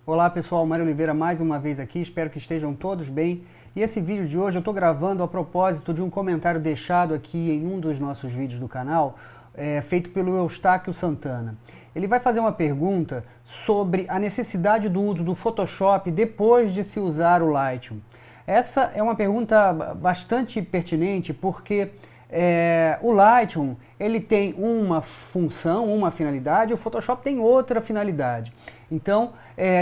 Olá pessoal, Mário Oliveira mais uma vez aqui, espero que estejam todos bem. E esse vídeo de hoje eu estou gravando a propósito de um comentário deixado aqui em um dos nossos vídeos do canal, feito pelo Eustáquio Santana. Ele vai fazer uma pergunta sobre a necessidade do uso do Photoshop depois de se usar o Lightroom. Essa é uma pergunta bastante pertinente porque o Lightroom ele tem uma função, uma finalidade, o Photoshop tem outra finalidade. Então,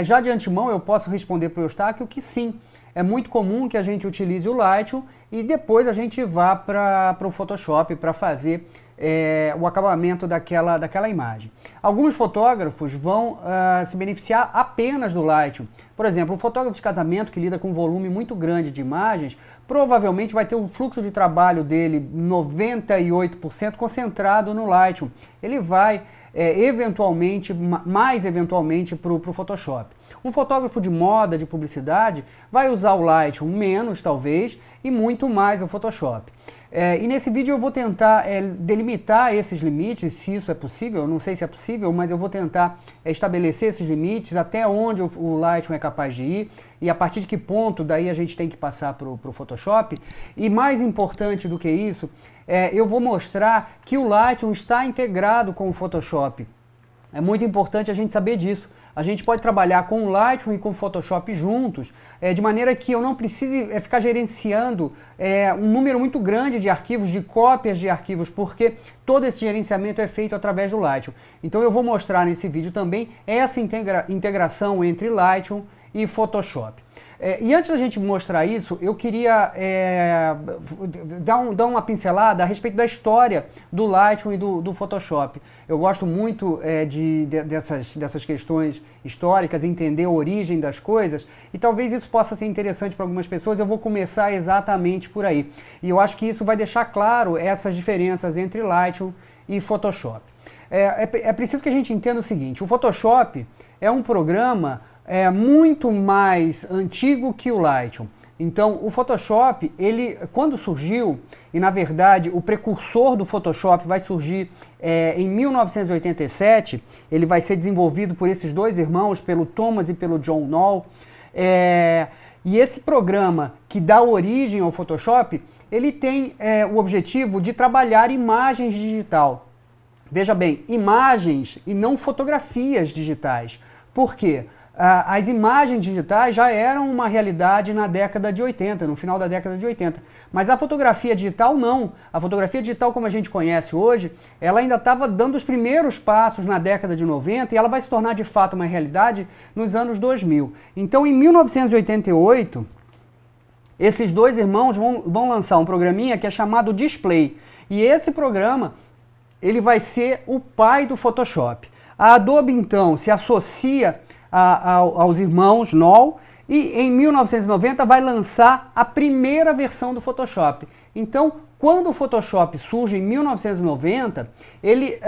já de antemão eu posso responder para o Eustáquio que sim, é muito comum que a gente utilize o Lightroom e depois a gente vá para o Photoshop para fazer o acabamento daquela imagem. Alguns fotógrafos vão se beneficiar apenas do Lightroom. Por exemplo, um fotógrafo de casamento que lida com um volume muito grande de imagens, provavelmente vai ter o fluxo de trabalho dele 98% concentrado no Lightroom. Ele vai mais eventualmente para o Photoshop. Um fotógrafo de moda, de publicidade, vai usar o Lightroom menos talvez e muito mais o Photoshop. E nesse vídeo eu vou tentar delimitar esses limites, se isso é possível, eu não sei se é possível, mas eu vou tentar estabelecer esses limites, até onde o Lightroom é capaz de ir e a partir de que ponto daí a gente tem que passar para o Photoshop. E mais importante do que isso, eu vou mostrar que o Lightroom está integrado com o Photoshop. É muito importante a gente saber disso. A gente pode trabalhar com o Lightroom e com o Photoshop juntos, de maneira que eu não precise ficar gerenciando um número muito grande de arquivos, de cópias de arquivos, porque todo esse gerenciamento é feito através do Lightroom. Então eu vou mostrar nesse vídeo também essa integração entre Lightroom e Photoshop. E antes da gente mostrar isso, eu queria dar uma pincelada a respeito da história do Lightroom e do Photoshop. Eu gosto muito dessas questões históricas, entender a origem das coisas, e talvez isso possa ser interessante para algumas pessoas. Eu vou começar exatamente por aí. E eu acho que isso vai deixar claro essas diferenças entre Lightroom e Photoshop. É preciso que a gente entenda o seguinte: o Photoshop é um programa muito mais antigo que o Lightroom. Então, o Photoshop, ele, quando surgiu, e na verdade o precursor do Photoshop vai surgir em 1987, ele vai ser desenvolvido por esses dois irmãos, pelo Thomas e pelo John Knoll, e esse programa que dá origem ao Photoshop, ele tem o objetivo de trabalhar imagens digital. Veja bem, imagens e não fotografias digitais. Por quê? As imagens digitais já eram uma realidade na década de 80, no final da década de 80. Mas a fotografia digital não. A fotografia digital, como a gente conhece hoje, ela ainda estava dando os primeiros passos na década de 90 e ela vai se tornar de fato uma realidade nos anos 2000. Então, em 1988, esses dois irmãos vão lançar um programinha que é chamado Display. E esse programa, ele vai ser o pai do Photoshop. A Adobe, então, se associa aos irmãos Knoll e em 1990 vai lançar a primeira versão do Photoshop. Então, quando o Photoshop surge em 1990, ele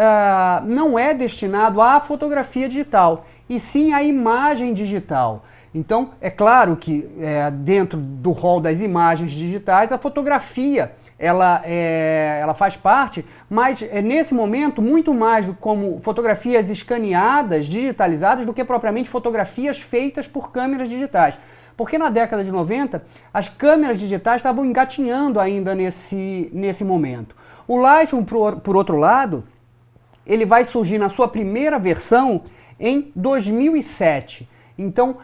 não é destinado à fotografia digital, e sim à imagem digital. Então, é claro que dentro do rol das imagens digitais, a fotografia ela faz parte, mas nesse momento muito mais como fotografias escaneadas, digitalizadas, do que propriamente fotografias feitas por câmeras digitais. Porque na década de 90, as câmeras digitais estavam engatinhando ainda nesse momento. O Lightroom, por outro lado, ele vai surgir na sua primeira versão em 2007. Então,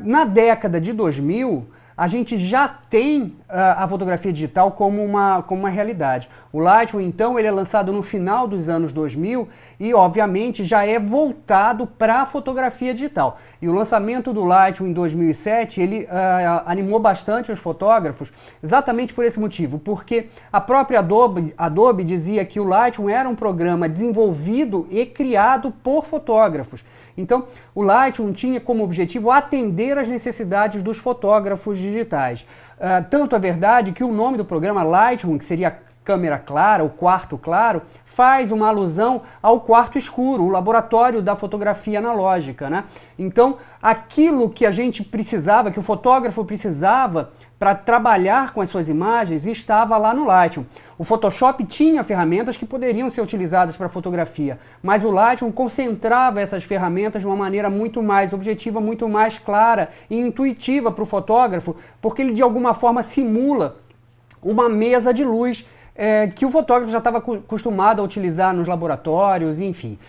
na década de 2000, a gente já tem a fotografia digital como uma realidade. O Lightroom, então, ele é lançado no final dos anos 2000 e, obviamente, já é voltado para a fotografia digital. E o lançamento do Lightroom em 2007, ele animou bastante os fotógrafos exatamente por esse motivo, porque a própria Adobe dizia que o Lightroom era um programa desenvolvido e criado por fotógrafos. Então, o Lightroom tinha como objetivo atender às necessidades dos fotógrafos digitais. Tanto é verdade que o nome do programa Lightroom, que seria câmera clara, o quarto claro, faz uma alusão ao quarto escuro, o laboratório da fotografia analógica, né? Então, aquilo que a gente precisava, que o fotógrafo precisava para trabalhar com as suas imagens, estava lá no Lightroom. O Photoshop tinha ferramentas que poderiam ser utilizadas para fotografia, mas o Lightroom concentrava essas ferramentas de uma maneira muito mais objetiva, muito mais clara e intuitiva para o fotógrafo, porque ele de alguma forma simula uma mesa de luz que o fotógrafo já estava acostumado a utilizar nos laboratórios, enfim.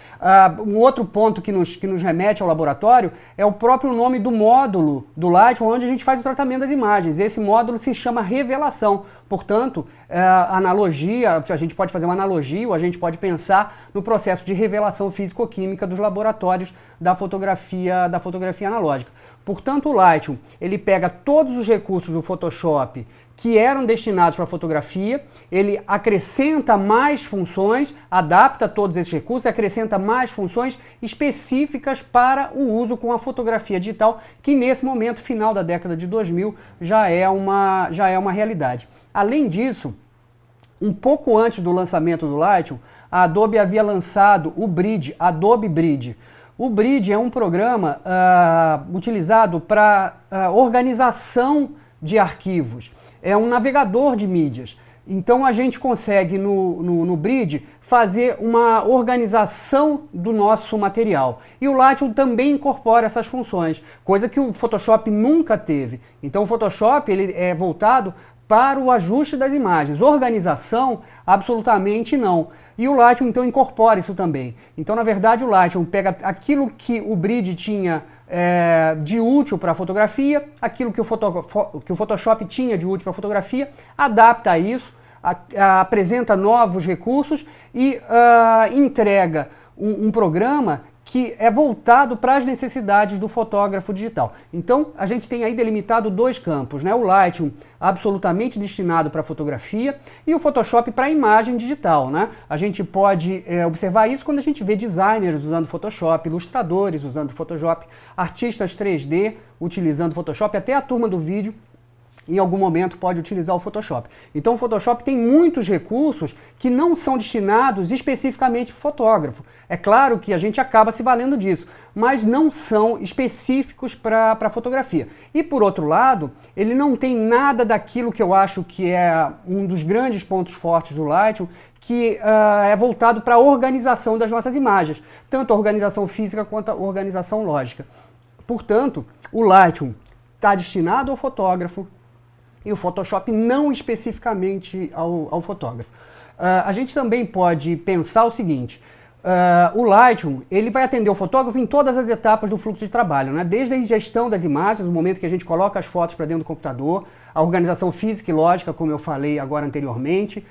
Um outro ponto que nos remete ao laboratório é o próprio nome do módulo do Lightroom, onde a gente faz o tratamento das imagens. Esse módulo se chama revelação. Portanto, a gente pode fazer uma analogia, ou a gente pode pensar no processo de revelação físico-química dos laboratórios da fotografia analógica. Portanto, o Lightroom, ele pega todos os recursos do Photoshop que eram destinados para fotografia, ele acrescenta mais funções, adapta todos esses recursos, acrescenta mais funções específicas para o uso com a fotografia digital, que nesse momento final da década de 2000 já é uma realidade. Além disso, um pouco antes do lançamento do Lightroom, a Adobe havia lançado o Bridge, Adobe Bridge. O Bridge é um programa utilizado para organização de arquivos. É um navegador de mídias. Então a gente consegue no Bridge fazer uma organização do nosso material. E o Lightroom também incorpora essas funções, coisa que o Photoshop nunca teve. Então o Photoshop ele é voltado para o ajuste das imagens. Organização, absolutamente não. E o Lightroom então incorpora isso também. Então na verdade o Lightroom pega aquilo que o Bridge tinha de útil para a fotografia, aquilo que o Photoshop tinha de útil para a fotografia, adapta a isso, apresenta novos recursos e entrega um programa que é voltado para as necessidades do fotógrafo digital. Então, a gente tem aí delimitado dois campos, né? O Lightroom absolutamente destinado para fotografia e o Photoshop para imagem digital, né? A gente pode observar isso quando a gente vê designers usando Photoshop, ilustradores usando Photoshop, artistas 3D utilizando Photoshop, até a turma do vídeo em algum momento pode utilizar o Photoshop. Então o Photoshop tem muitos recursos que não são destinados especificamente para o fotógrafo. É claro que a gente acaba se valendo disso, mas não são específicos para a fotografia. E por outro lado, ele não tem nada daquilo que eu acho que é um dos grandes pontos fortes do Lightroom, que é voltado para a organização das nossas imagens, tanto a organização física quanto a organização lógica. Portanto, o Lightroom está destinado ao fotógrafo, e o Photoshop não especificamente ao fotógrafo. A gente também pode pensar o seguinte, o Lightroom ele vai atender o fotógrafo em todas as etapas do fluxo de trabalho, né? Desde a ingestão das imagens, no momento que a gente coloca as fotos para dentro do computador, a organização física e lógica, como eu falei agora anteriormente,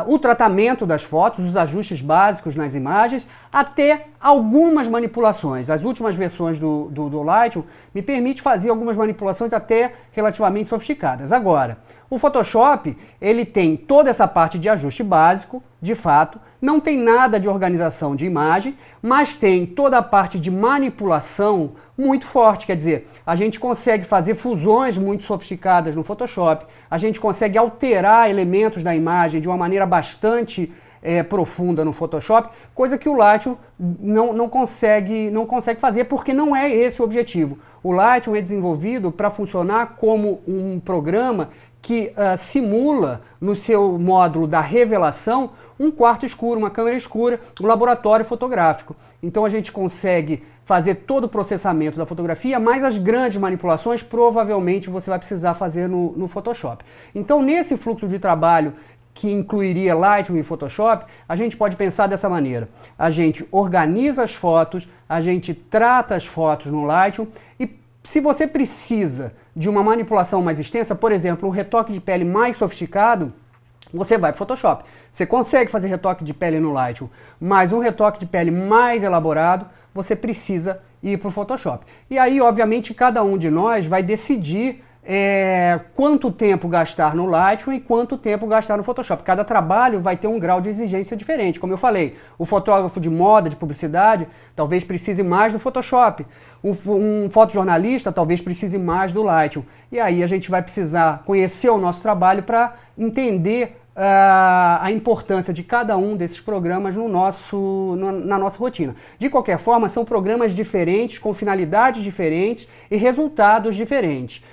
o tratamento das fotos, os ajustes básicos nas imagens, até algumas manipulações. As últimas versões do Lightroom me permite fazer algumas manipulações até relativamente sofisticadas. Agora, o Photoshop, ele tem toda essa parte de ajuste básico, de fato, não tem nada de organização de imagem, mas tem toda a parte de manipulação muito forte, quer dizer, a gente consegue fazer fusões muito sofisticadas no Photoshop, a gente consegue alterar elementos da imagem de uma maneira bastante profunda no Photoshop, coisa que o Lightroom não consegue fazer, porque não é esse o objetivo. O Lightroom é desenvolvido para funcionar como um programa que simula no seu módulo da revelação um quarto escuro, uma câmera escura, um laboratório fotográfico. Então a gente consegue fazer todo o processamento da fotografia, mas as grandes manipulações provavelmente você vai precisar fazer no Photoshop. Então nesse fluxo de trabalho que incluiria Lightroom e Photoshop, a gente pode pensar dessa maneira. A gente organiza as fotos, a gente trata as fotos no Lightroom e se você precisa de uma manipulação mais extensa, por exemplo, um retoque de pele mais sofisticado, você vai para o Photoshop. Você consegue fazer retoque de pele no Lightroom, mas um retoque de pele mais elaborado, você precisa ir para o Photoshop. E aí, obviamente, cada um de nós vai decidir quanto tempo gastar no Lightroom e quanto tempo gastar no Photoshop. Cada trabalho vai ter um grau de exigência diferente. Como eu falei, o fotógrafo de moda, de publicidade, talvez precise mais do Photoshop. Um fotojornalista talvez precise mais do Lightroom. E aí a gente vai precisar conhecer o nosso trabalho para entender a importância de cada um desses programas na nossa rotina. De qualquer forma, são programas diferentes, com finalidades diferentes e resultados diferentes.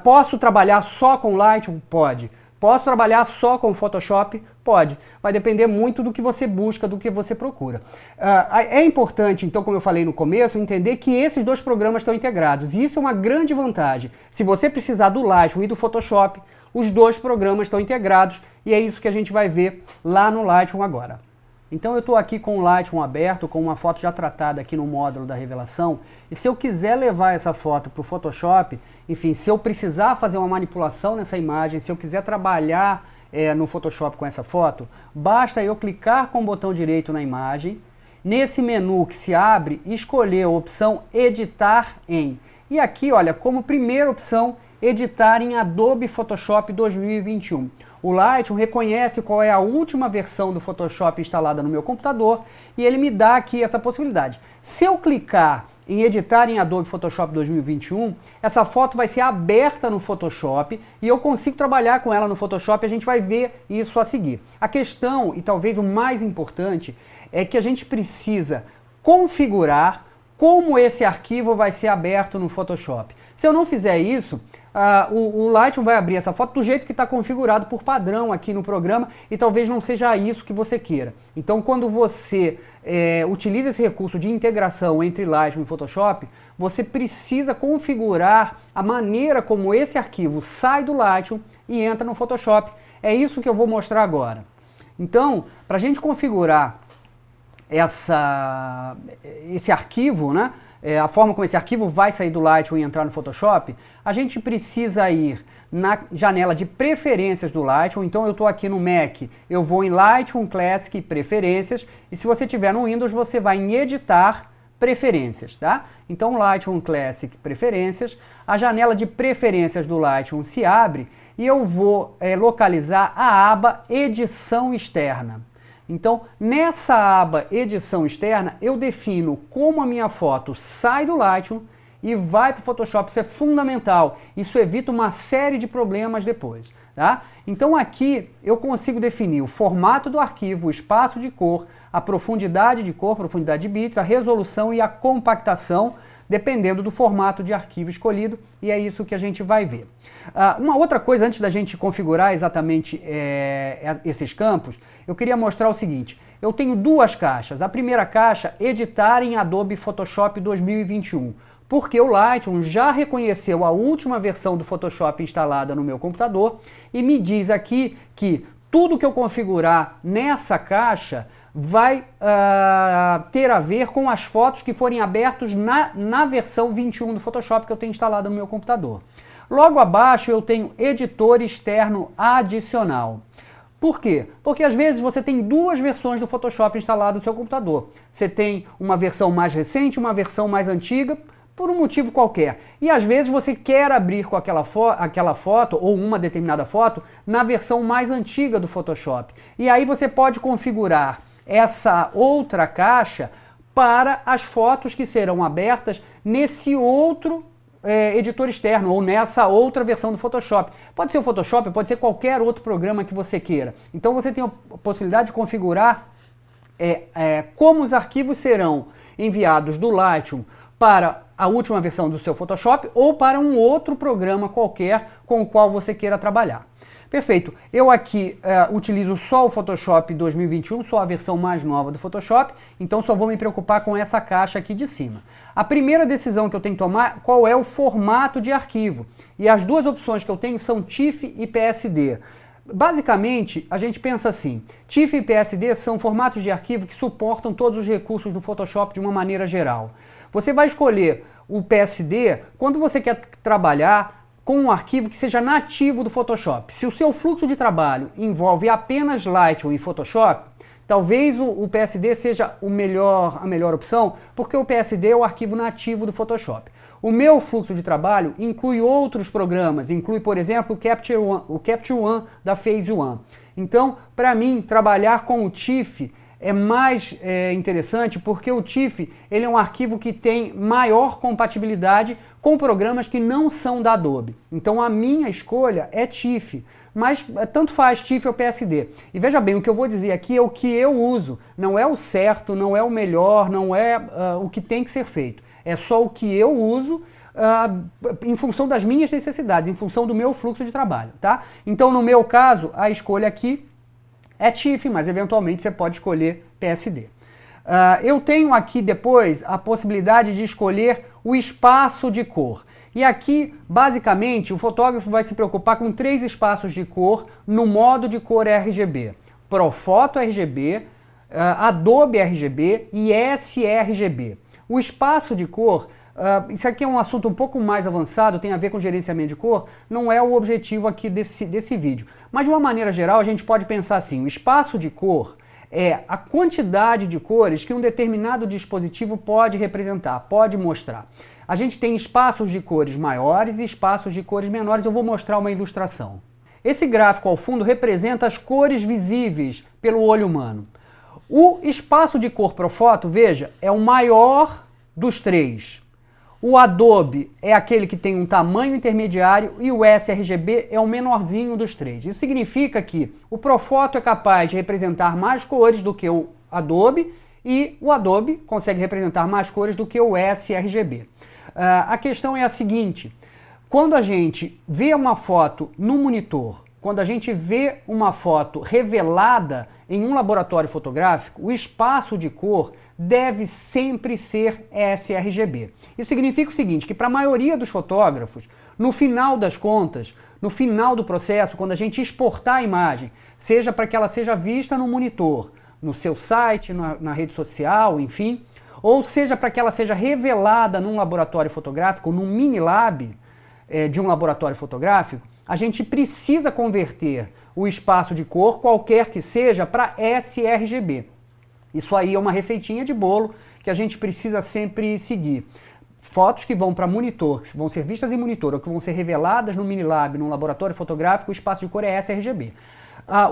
Posso trabalhar só com Lightroom? Pode. Posso trabalhar só com Photoshop? Pode. Vai depender muito do que você busca, do que você procura. É importante, então, como eu falei no começo, entender que esses dois programas estão integrados. E isso é uma grande vantagem. Se você precisar do Lightroom e do Photoshop, os dois programas estão integrados e é isso que a gente vai ver lá no Lightroom agora. Então eu estou aqui com o Lightroom aberto, com uma foto já tratada aqui no módulo da revelação, e se eu quiser levar essa foto para o Photoshop, enfim, se eu precisar fazer uma manipulação nessa imagem, se eu quiser trabalhar no Photoshop com essa foto, basta eu clicar com o botão direito na imagem, nesse menu que se abre, escolher a opção Editar em. E aqui, olha, como primeira opção, editar em Adobe Photoshop 2021. O Lightroom reconhece qual é a última versão do Photoshop instalada no meu computador e ele me dá aqui essa possibilidade. Se eu clicar em editar em Adobe Photoshop 2021, essa foto vai ser aberta no Photoshop e eu consigo trabalhar com ela no Photoshop, a gente vai ver isso a seguir. A questão, e talvez o mais importante, é que a gente precisa configurar como esse arquivo vai ser aberto no Photoshop. Se eu não fizer isso, o Lightroom vai abrir essa foto do jeito que está configurado por padrão aqui no programa e talvez não seja isso que você queira. Então, quando você utiliza esse recurso de integração entre Lightroom e Photoshop, você precisa configurar a maneira como esse arquivo sai do Lightroom e entra no Photoshop. É isso que eu vou mostrar agora. Então, para a gente configurar esse arquivo, né? A forma como esse arquivo vai sair do Lightroom e entrar no Photoshop, a gente precisa ir na janela de preferências do Lightroom. Então eu estou aqui no Mac, eu vou em Lightroom Classic Preferências, e se você tiver no Windows, você vai em Editar Preferências, tá? Então Lightroom Classic Preferências, a janela de preferências do Lightroom se abre e eu vou localizar a aba Edição Externa. Então, nessa aba Edição Externa, eu defino como a minha foto sai do Lightroom e vai para o Photoshop. Isso é fundamental. Isso evita uma série de problemas depois, tá? Então aqui eu consigo definir o formato do arquivo, o espaço de cor, a profundidade de cor, profundidade de bits, a resolução e a compactação, dependendo do formato de arquivo escolhido, e é isso que a gente vai ver. Uma outra coisa, antes da gente configurar exatamente esses campos, eu queria mostrar o seguinte. Eu tenho duas caixas. A primeira caixa, editar em Adobe Photoshop 2021, porque o Lightroom já reconheceu a última versão do Photoshop instalada no meu computador e me diz aqui que tudo que eu configurar nessa caixa vai ter a ver com as fotos que forem abertas na versão 21 do Photoshop que eu tenho instalado no meu computador. Logo abaixo eu tenho editor externo adicional. Por quê? Porque às vezes você tem duas versões do Photoshop instalado no seu computador. Você tem uma versão mais recente, uma versão mais antiga, por um motivo qualquer. E às vezes você quer abrir com aquela foto, ou uma determinada foto, na versão mais antiga do Photoshop. E aí você pode configurar essa outra caixa para as fotos que serão abertas nesse outro editor externo ou nessa outra versão do Photoshop. Pode ser o Photoshop, pode ser qualquer outro programa que você queira. Então você tem a possibilidade de configurar como os arquivos serão enviados do Lightroom para a última versão do seu Photoshop ou para um outro programa qualquer com o qual você queira trabalhar. Perfeito. Eu aqui utilizo só o Photoshop 2021, só a versão mais nova do Photoshop, então só vou me preocupar com essa caixa aqui de cima. A primeira decisão que eu tenho que tomar, qual é o formato de arquivo? E as duas opções que eu tenho são TIFF e PSD. Basicamente, a gente pensa assim, TIFF e PSD são formatos de arquivo que suportam todos os recursos do Photoshop de uma maneira geral. Você vai escolher o PSD quando você quer trabalhar com um arquivo que seja nativo do Photoshop. Se o seu fluxo de trabalho envolve apenas Lightroom e Photoshop, talvez o PSD seja a melhor opção, porque o PSD é o arquivo nativo do Photoshop. O meu fluxo de trabalho inclui outros programas, inclui, por exemplo, o Capture One da Phase One. Então, para mim, trabalhar com o TIFF é mais interessante porque o TIFF ele é um arquivo que tem maior compatibilidade com programas que não são da Adobe. Então a minha escolha é TIFF. mas tanto faz TIFF ou PSD. E veja bem, o que eu vou dizer aqui é o que eu uso, não é o certo, não é o melhor, não é o que tem que ser feito. É só o que eu uso em função das minhas necessidades, em função do meu fluxo de trabalho, tá? Então, no meu caso, a escolha aqui é TIFF, mas eventualmente você pode escolher PSD. Eu tenho aqui depois a possibilidade de escolher o espaço de cor. E aqui, basicamente, o fotógrafo vai se preocupar com 3 espaços de cor no modo de cor RGB. Profoto RGB, Adobe RGB e sRGB. O espaço de cor, isso aqui é um assunto um pouco mais avançado, tem a ver com gerenciamento de cor, não é o objetivo aqui desse vídeo. Mas de uma maneira geral, a gente pode pensar assim, o espaço de cor é a quantidade de cores que um determinado dispositivo pode representar, pode mostrar. A gente tem espaços de cores maiores e espaços de cores menores. Eu vou mostrar uma ilustração. Esse gráfico ao fundo representa as cores visíveis pelo olho humano. O espaço de cor Profoto, veja, é o maior dos 3. O Adobe é aquele que tem um tamanho intermediário e o sRGB é o menorzinho dos 3. Isso significa que o Profoto é capaz de representar mais cores do que o Adobe e o Adobe consegue representar mais cores do que o sRGB. A questão é a seguinte, quando a gente vê uma foto no monitor, quando a gente vê uma foto revelada em um laboratório fotográfico, o espaço de cor deve sempre ser sRGB. Isso significa o seguinte, que para a maioria dos fotógrafos, no final das contas, no final do processo, quando a gente exportar a imagem, seja para que ela seja vista no monitor, no seu site, na rede social, enfim, ou seja para que ela seja revelada num laboratório fotográfico, num mini lab de um laboratório fotográfico, a gente precisa converter o espaço de cor, qualquer que seja, para sRGB. Isso aí é uma receitinha de bolo que a gente precisa sempre seguir. Fotos que vão para monitor, que vão ser vistas em monitor, ou que vão ser reveladas no mini lab, num laboratório fotográfico, o espaço de cor é sRGB.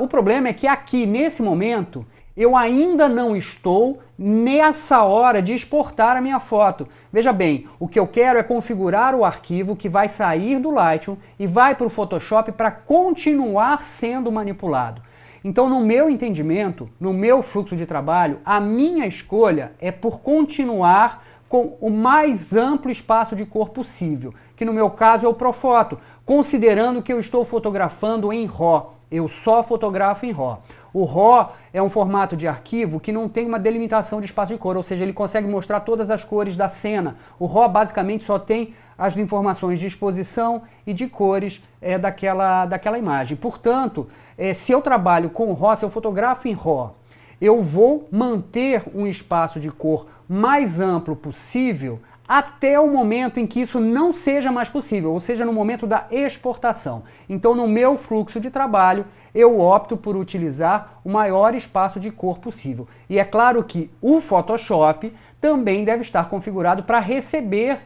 O problema é que aqui, nesse momento, eu ainda não estou nessa hora de exportar a minha foto. Veja bem, o que eu quero é configurar o arquivo que vai sair do Lightroom e vai para o Photoshop para continuar sendo manipulado. Então, no meu entendimento, no meu fluxo de trabalho, a minha escolha é por continuar com o mais amplo espaço de cor possível, que no meu caso é o Profoto, considerando que eu estou fotografando em RAW. Eu só fotografo em RAW. O RAW é um formato de arquivo que não tem uma delimitação de espaço de cor, ou seja, ele consegue mostrar todas as cores da cena. O RAW basicamente só tem as informações de exposição e de cores daquela imagem. Portanto, se eu trabalho com RAW, se eu fotografo em RAW, eu vou manter um espaço de cor mais amplo possível até o momento em que isso não seja mais possível, ou seja, no momento da exportação. Então, no meu fluxo de trabalho, eu opto por utilizar o maior espaço de cor possível. E é claro que o Photoshop também deve estar configurado para receber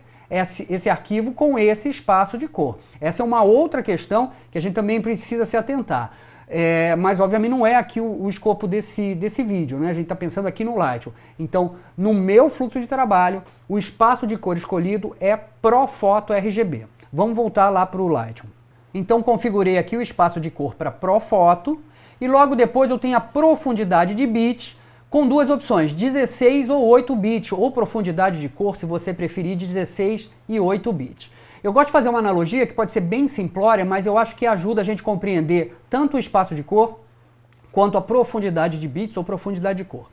esse arquivo com esse espaço de cor. Essa é uma outra questão que a gente também precisa se atentar. Mas obviamente não é aqui o escopo desse vídeo, né? A gente está pensando aqui no Lightroom. Então, no meu fluxo de trabalho, o espaço de cor escolhido é Profoto RGB. Vamos voltar lá para o Lightroom. Então, configurei aqui o espaço de cor para Profoto e logo depois eu tenho a profundidade de bits com 2 opções, 16 ou 8 bits, ou profundidade de cor, se você preferir, de 16 e 8 bits. Eu gosto de fazer uma analogia que pode ser bem simplória, mas eu acho que ajuda a gente a compreender tanto o espaço de cor quanto a profundidade de bits ou profundidade de cor.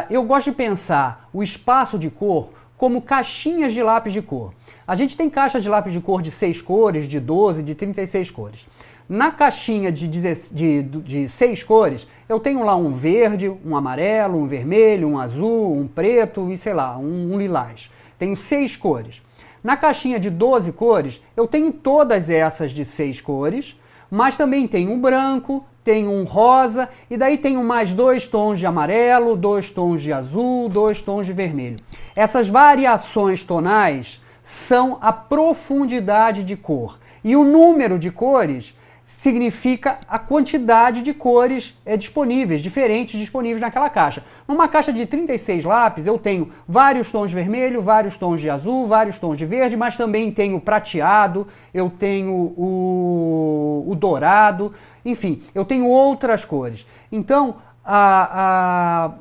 Eu gosto de pensar o espaço de cor como caixinhas de lápis de cor. A gente tem caixas de lápis de cor de 6 cores, de 12, de 36 cores. Na caixinha de 6 cores, eu tenho lá um verde, um amarelo, um vermelho, um azul, um preto e sei lá, um lilás. Tenho 6 cores. Na caixinha de 12 cores, eu tenho todas essas de 6 cores, mas também tenho um branco, tenho um rosa, e daí tenho mais 2 tons de amarelo, 2 tons de azul, 2 tons de vermelho. Essas variações tonais são a profundidade de cor. E o número de cores significa a quantidade de cores disponíveis, diferentes disponíveis naquela caixa. Numa caixa de 36 lápis eu tenho vários tons de vermelho, vários tons de azul, vários tons de verde, mas também tenho prateado, eu tenho o dourado, enfim, eu tenho outras cores. Então,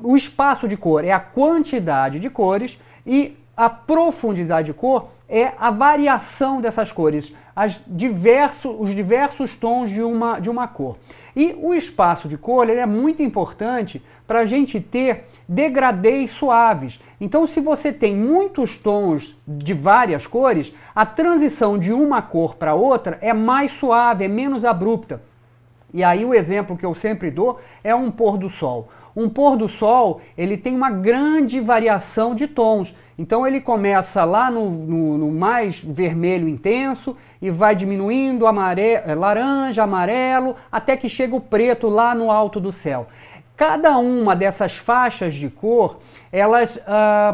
o espaço de cor é a quantidade de cores e a profundidade de cor é a variação dessas cores, os diversos tons de uma cor. E o espaço de cor ele é muito importante para a gente ter degradês suaves. Então, se você tem muitos tons de várias cores, a transição de uma cor para outra é mais suave, é menos abrupta. E aí o exemplo que eu sempre dou é um pôr do sol. Um pôr do sol, ele tem uma grande variação de tons. Então ele começa lá no mais vermelho intenso e vai diminuindo laranja, amarelo, até que chega o preto lá no alto do céu. Cada uma dessas faixas de cor, elas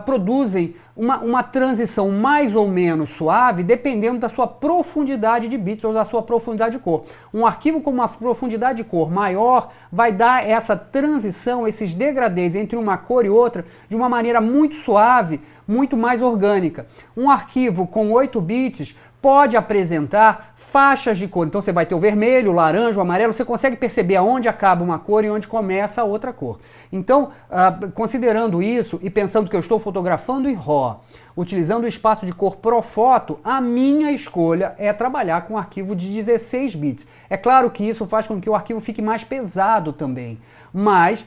produzem uma transição mais ou menos suave, dependendo da sua profundidade de bits ou da sua profundidade de cor. Um arquivo com uma profundidade de cor maior vai dar essa transição, esses degradês entre uma cor e outra, de uma maneira muito suave, muito mais orgânica. Um arquivo com 8 bits pode apresentar faixas de cor. Então você vai ter o vermelho, o laranja, o amarelo, você consegue perceber aonde acaba uma cor e onde começa a outra cor. Então, considerando isso e pensando que eu estou fotografando em RAW, utilizando o espaço de cor Profoto, a minha escolha é trabalhar com um arquivo de 16 bits. É claro que isso faz com que o arquivo fique mais pesado também, mas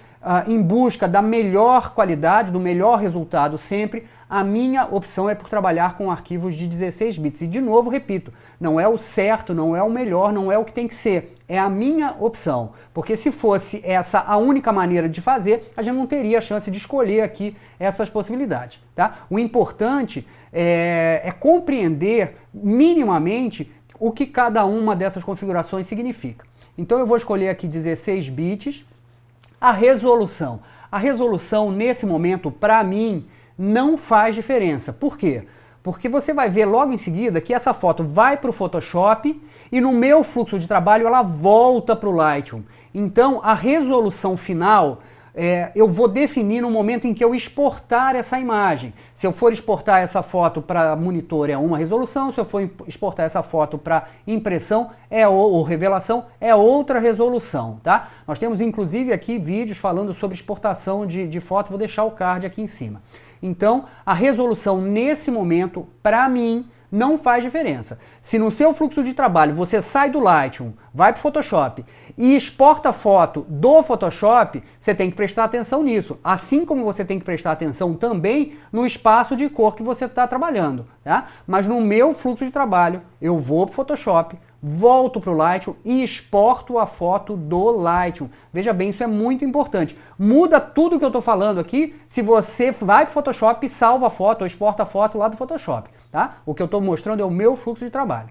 em busca da melhor qualidade, do melhor resultado sempre, a minha opção é por trabalhar com arquivos de 16 bits. E de novo, repito, não é o certo, não é o melhor, não é o que tem que ser. É a minha opção. Porque se fosse essa a única maneira de fazer, a gente não teria a chance de escolher aqui essas possibilidades. Tá? O importante é compreender minimamente o que cada uma dessas configurações significa. Então eu vou escolher aqui 16 bits. A resolução. A resolução, nesse momento, para mim, não faz diferença. Por quê? Porque você vai ver logo em seguida que essa foto vai para o Photoshop e no meu fluxo de trabalho ela volta para o Lightroom. Então a resolução final eu vou definir no momento em que eu exportar essa imagem. Se eu for exportar essa foto para monitor é uma resolução, se eu for exportar essa foto para impressão ou revelação é outra resolução, tá? Nós temos inclusive aqui vídeos falando sobre exportação de foto, vou deixar o card aqui em cima. Então, a resolução nesse momento, para mim, não faz diferença. Se no seu fluxo de trabalho você sai do Lightroom, vai para o Photoshop e exporta a foto do Photoshop, você tem que prestar atenção nisso. Assim como você tem que prestar atenção também no espaço de cor que você está trabalhando. Tá? Mas no meu fluxo de trabalho, eu vou para o Photoshop, volto para o Lightroom e exporto a foto do Lightroom. Veja bem, isso é muito importante. Muda tudo que eu estou falando aqui se você vai para o Photoshop e salva a foto ou exporta a foto lá do Photoshop. Tá? O que eu estou mostrando é o meu fluxo de trabalho.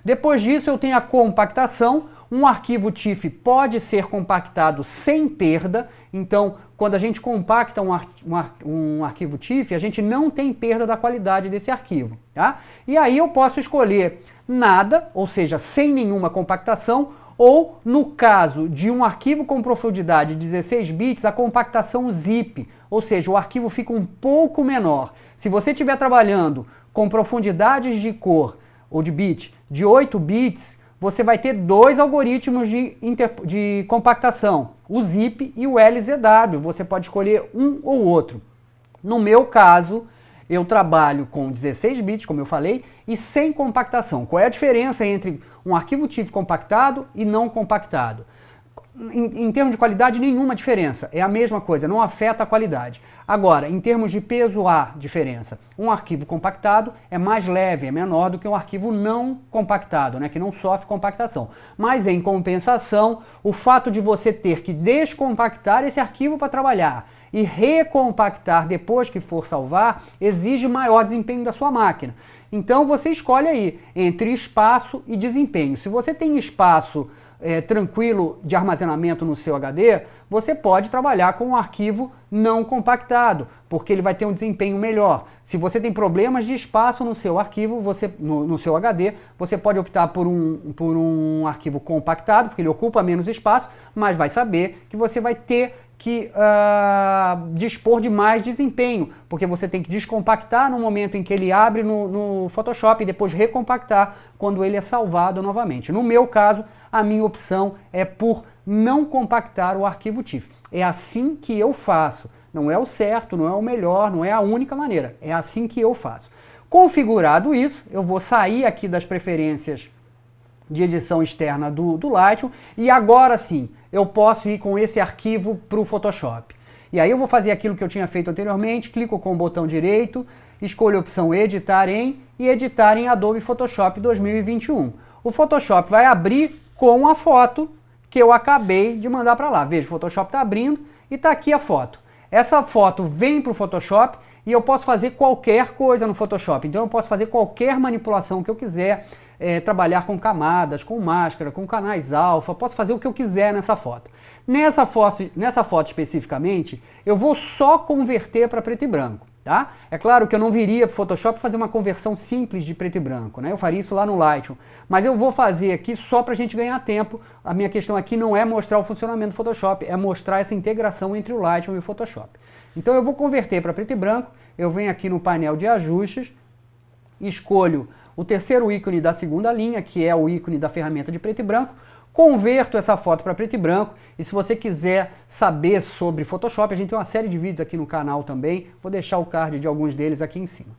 Depois disso eu tenho a compactação. Um arquivo TIFF pode ser compactado sem perda. Então, quando a gente compacta um arquivo TIFF, a gente não tem perda da qualidade desse arquivo. Tá? E aí eu posso escolher nada, ou seja, sem nenhuma compactação, ou no caso de um arquivo com profundidade de 16 bits, a compactação zip, ou seja, o arquivo fica um pouco menor. Se você estiver trabalhando com profundidades de cor ou de bit de 8 bits, você vai ter dois algoritmos de compactação, o zip e o LZW. Você pode escolher um ou outro. No meu caso, eu trabalho com 16 bits, como eu falei, e sem compactação. Qual é a diferença entre um arquivo TIFF compactado e não compactado? Em termos de qualidade, nenhuma diferença. É a mesma coisa, não afeta a qualidade. Agora, em termos de peso, há diferença. Um arquivo compactado é mais leve, é menor do que um arquivo não compactado, né, que não sofre compactação. Mas, em compensação, o fato de você ter que descompactar esse arquivo para trabalhar e recompactar depois que for salvar, exige maior desempenho da sua máquina. Então você escolhe aí entre espaço e desempenho. Se você tem espaço tranquilo de armazenamento no seu HD, você pode trabalhar com um arquivo não compactado, porque ele vai ter um desempenho melhor. Se você tem problemas de espaço no seu arquivo, no seu HD, você pode optar por um arquivo compactado, porque ele ocupa menos espaço, mas vai saber que você vai ter que dispor de mais desempenho, porque você tem que descompactar no momento em que ele abre no Photoshop e depois recompactar quando ele é salvado novamente. No meu caso, a minha opção é por não compactar o arquivo TIFF. É assim que eu faço. Não é o certo, não é o melhor, não é a única maneira. É assim que eu faço. Configurado isso, eu vou sair aqui das preferências de edição externa do Lightroom e agora sim, eu posso ir com esse arquivo para o Photoshop. E aí eu vou fazer aquilo que eu tinha feito anteriormente, clico com o botão direito, escolho a opção Editar em e Editar em Adobe Photoshop 2021. O Photoshop vai abrir com a foto que eu acabei de mandar para lá. Veja, o Photoshop está abrindo e está aqui a foto. Essa foto vem para o Photoshop e eu posso fazer qualquer coisa no Photoshop. Então eu posso fazer qualquer manipulação que eu quiser, trabalhar com camadas, com máscara, com canais alfa, posso fazer o que eu quiser nessa foto. Nessa foto especificamente, eu vou só converter para preto e branco. Tá? É claro que eu não viria para o Photoshop fazer uma conversão simples de preto e branco, né? Eu faria isso lá no Lightroom, mas eu vou fazer aqui só para a gente ganhar tempo. A minha questão aqui não é mostrar o funcionamento do Photoshop, é mostrar essa integração entre o Lightroom e o Photoshop. Então eu vou converter para preto e branco, eu venho aqui no painel de ajustes, escolho o terceiro ícone da segunda linha, que é o ícone da ferramenta de preto e branco, converto essa foto para preto e branco, e se você quiser saber sobre Photoshop, a gente tem uma série de vídeos aqui no canal também, vou deixar o card de alguns deles aqui em cima.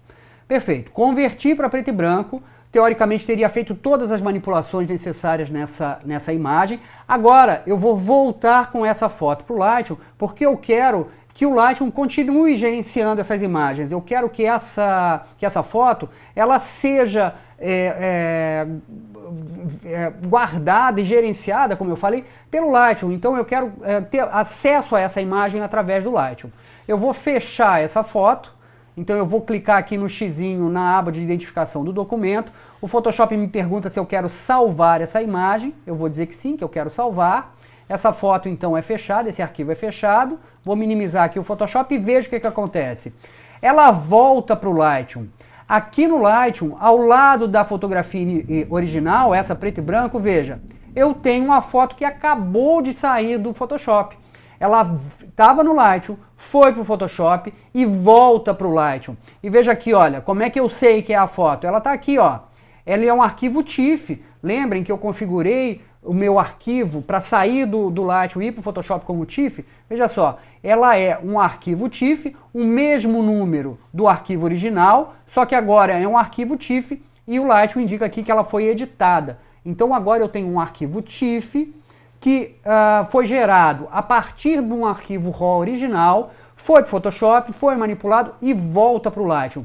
Perfeito, converti para preto e branco, teoricamente teria feito todas as manipulações necessárias nessa imagem, agora eu vou voltar com essa foto para o Lightroom, porque eu quero que o Lightroom continue gerenciando essas imagens, eu quero que essa foto ela seja guardada e gerenciada, como eu falei, pelo Lightroom. Então eu quero ter acesso a essa imagem através do Lightroom. Eu vou fechar essa foto, então eu vou clicar aqui no xizinho na aba de identificação do documento. O Photoshop me pergunta se eu quero salvar essa imagem, eu vou dizer que sim, que eu quero salvar. Essa foto então é fechada, esse arquivo é fechado. Vou minimizar aqui o Photoshop e vejo o que acontece. Ela volta para o Lightroom. Aqui no Lightroom, ao lado da fotografia original, essa preto e branco, veja, eu tenho uma foto que acabou de sair do Photoshop. Ela estava no Lightroom, foi para o Photoshop e volta para o Lightroom. E veja aqui, olha, como é que eu sei que é a foto? Ela está aqui, ó. Ela é um arquivo TIFF. Lembrem que eu configurei o meu arquivo para sair do Lightroom e ir para o Photoshop como TIFF. Veja só, ela é um arquivo TIFF, o mesmo número do arquivo original, só que agora é um arquivo TIFF e o Lightroom indica aqui que ela foi editada. Então agora eu tenho um arquivo TIFF que foi gerado a partir de um arquivo RAW original, foi para o Photoshop, foi manipulado e volta para o Lightroom.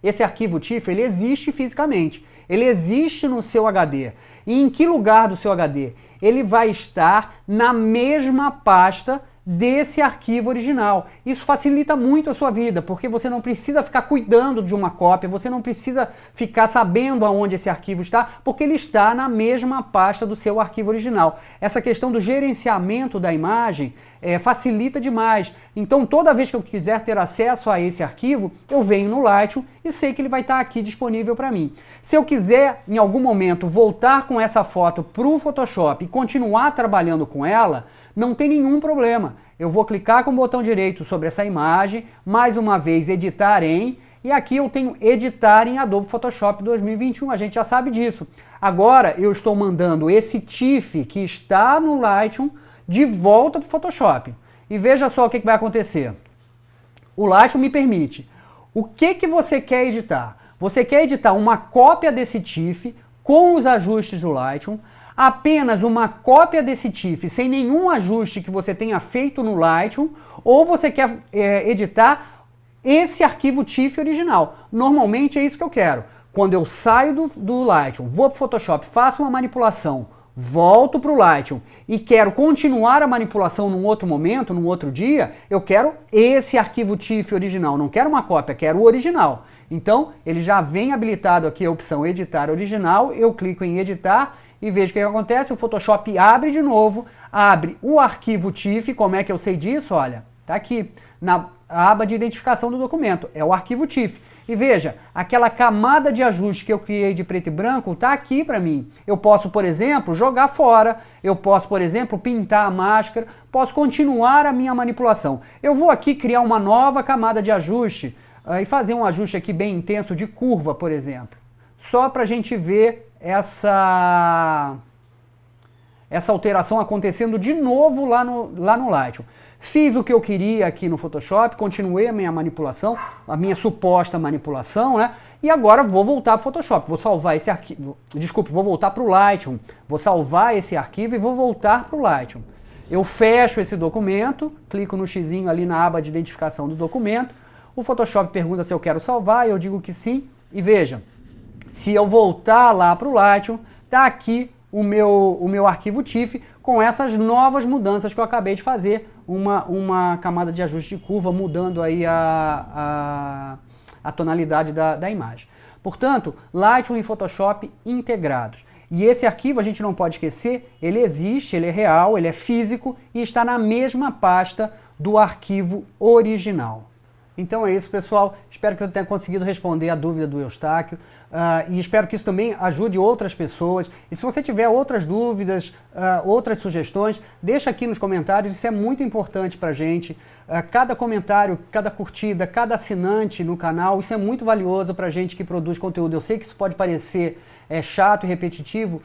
Esse arquivo TIFF ele existe fisicamente, ele existe no seu HD. E em que lugar do seu HD? Ele vai estar na mesma pasta desse arquivo original. Isso facilita muito a sua vida, porque você não precisa ficar cuidando de uma cópia, você não precisa ficar sabendo aonde esse arquivo está, porque ele está na mesma pasta do seu arquivo original. Essa questão do gerenciamento da imagem facilita demais. Então, toda vez que eu quiser ter acesso a esse arquivo, eu venho no Lightroom e sei que ele vai estar aqui disponível para mim. Se eu quiser, em algum momento, voltar com essa foto para o Photoshop e continuar trabalhando com ela, não tem nenhum problema. Eu vou clicar com o botão direito sobre essa imagem, mais uma vez editar em, e aqui eu tenho editar em Adobe Photoshop 2021, a gente já sabe disso. Agora eu estou mandando esse TIFF que está no Lightroom de volta para o Photoshop. E veja só o que vai acontecer. O Lightroom me permite. O que você quer editar? Você quer editar uma cópia desse TIFF com os ajustes do Lightroom, apenas uma cópia desse TIFF sem nenhum ajuste que você tenha feito no Lightroom, ou você quer editar esse arquivo TIFF original. Normalmente é isso que eu quero. Quando eu saio do Lightroom, vou para o Photoshop, faço uma manipulação, volto para o Lightroom e quero continuar a manipulação num outro momento, num outro dia, eu quero esse arquivo TIFF original, não quero uma cópia, quero o original. Então, ele já vem habilitado aqui a opção Editar Original, eu clico em Editar e vejo o que acontece, o Photoshop abre de novo, abre o arquivo TIFF, como é que eu sei disso? Olha, tá aqui, a aba de identificação do documento, é o arquivo TIFF. E veja, aquela camada de ajuste que eu criei de preto e branco está aqui para mim. Eu posso, por exemplo, jogar fora, eu posso, por exemplo, pintar a máscara, posso continuar a minha manipulação. Eu vou aqui criar uma nova camada de ajuste e fazer um ajuste aqui bem intenso de curva, por exemplo. Só para a gente ver essa alteração acontecendo de novo lá no Lightroom. Fiz o que eu queria aqui no Photoshop, continuei a minha manipulação, a minha suposta manipulação, né? E agora vou voltar para o Photoshop, vou salvar esse arquivo, vou voltar para o Lightroom, vou salvar esse arquivo e vou voltar para o Lightroom. Eu fecho esse documento, clico no xizinho ali na aba de identificação do documento, o Photoshop pergunta se eu quero salvar, eu digo que sim, e veja, se eu voltar lá para o Lightroom, está aqui o meu arquivo TIFF com essas novas mudanças que eu acabei de fazer, uma camada de ajuste de curva, mudando aí a tonalidade da imagem. Portanto, Lightroom e Photoshop integrados. E esse arquivo, a gente não pode esquecer, ele existe, ele é real, ele é físico e está na mesma pasta do arquivo original. Então é isso, pessoal. Espero que eu tenha conseguido responder a dúvida do Eustáquio e espero que isso também ajude outras pessoas. E se você tiver outras dúvidas, outras sugestões, deixa aqui nos comentários, isso é muito importante para a gente. Cada comentário, cada curtida, cada assinante no canal, isso é muito valioso para a gente que produz conteúdo. Eu sei que isso pode parecer chato e repetitivo,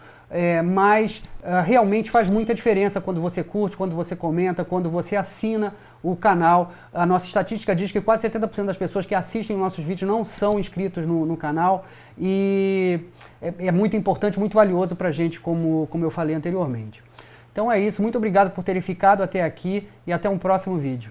mas realmente faz muita diferença quando você curte, quando você comenta, quando você assina o canal. A nossa estatística diz que quase 70% das pessoas que assistem nossos vídeos não são inscritos no canal e é muito importante, muito valioso para a gente, como eu falei anteriormente. Então é isso, muito obrigado por terem ficado até aqui e até um próximo vídeo.